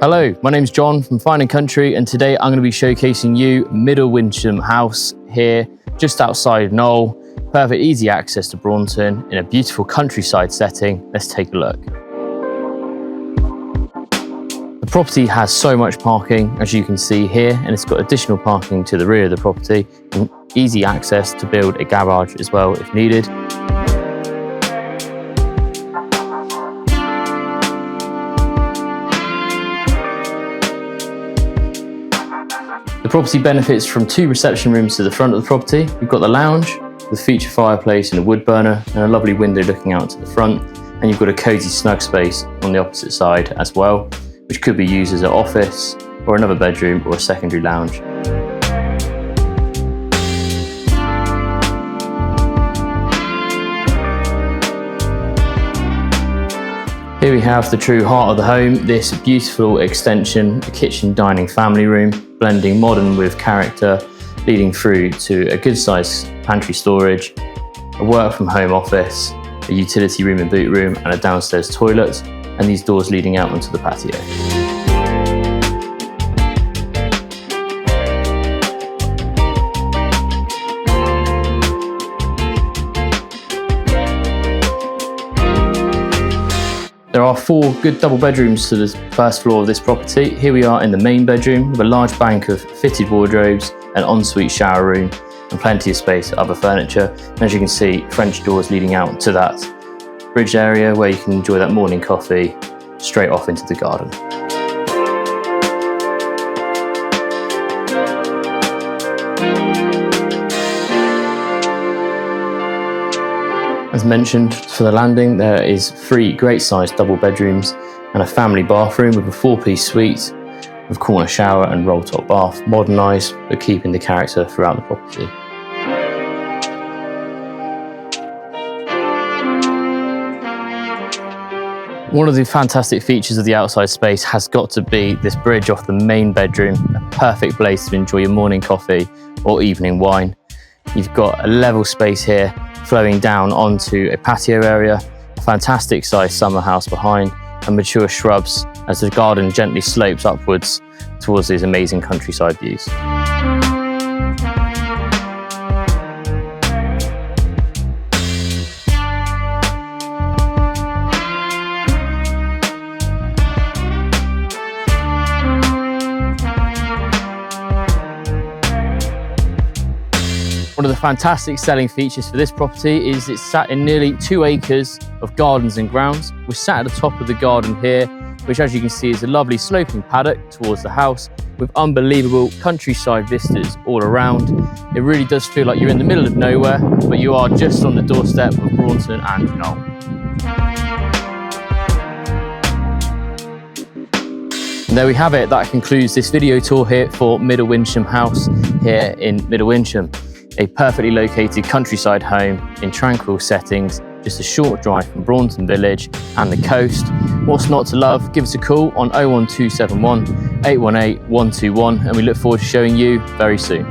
Hello, my name's John from Fine & Country, and today I'm going to be showcasing you Middle Winsham house here just outside Knoll. Perfect easy access to Braunton in a beautiful countryside setting. Let's take a look. The property has so much parking, as you can see here, and it's got additional parking to the rear of the property and easy access to build a garage as well if needed. The property benefits from 2 reception rooms to the front of the property. We've got the lounge with feature fireplace and a wood burner and a lovely window looking out to the front. And you've got a cosy snug space on the opposite side as well, which could be used as an office or another bedroom or a secondary lounge. Here we have the true heart of the home, this beautiful extension, a kitchen dining family room, blending modern with character, leading through to a good sized pantry storage, a work from home office, a utility room and boot room, and a downstairs toilet, and these doors leading out onto the patio. There are 4 good double bedrooms to the first floor of this property. Here we are in the main bedroom with a large bank of fitted wardrobes, an ensuite shower room, and plenty of space for other furniture. And as you can see, French doors leading out to that bridge area where you can enjoy that morning coffee straight off into the garden. As mentioned, for the landing there is 3 great sized double bedrooms and a family bathroom with a 4-piece suite with corner shower and roll top bath, modernised but keeping the character throughout the property. One of the fantastic features of the outside space has got to be this bridge off the main bedroom, a perfect place to enjoy your morning coffee or evening wine. You've got a level space here flowing down onto a patio area, a fantastic sized summer house behind, and mature shrubs as the garden gently slopes upwards towards these amazing countryside views. One of the fantastic selling features for this property is it's sat in nearly 2 acres of gardens and grounds. We're sat at the top of the garden here, which as you can see is a lovely sloping paddock towards the house with unbelievable countryside vistas all around. It really does feel like you're in the middle of nowhere, but you are just on the doorstep of Braunton and Knoll. And there we have it. That concludes this video tour here for Middle Winsham house here in Middle Winsham. A perfectly located countryside home in tranquil settings, just a short drive from Braunton village and the coast. What's not to love? Give us a call on 01271 818 121 and we look forward to showing you very soon.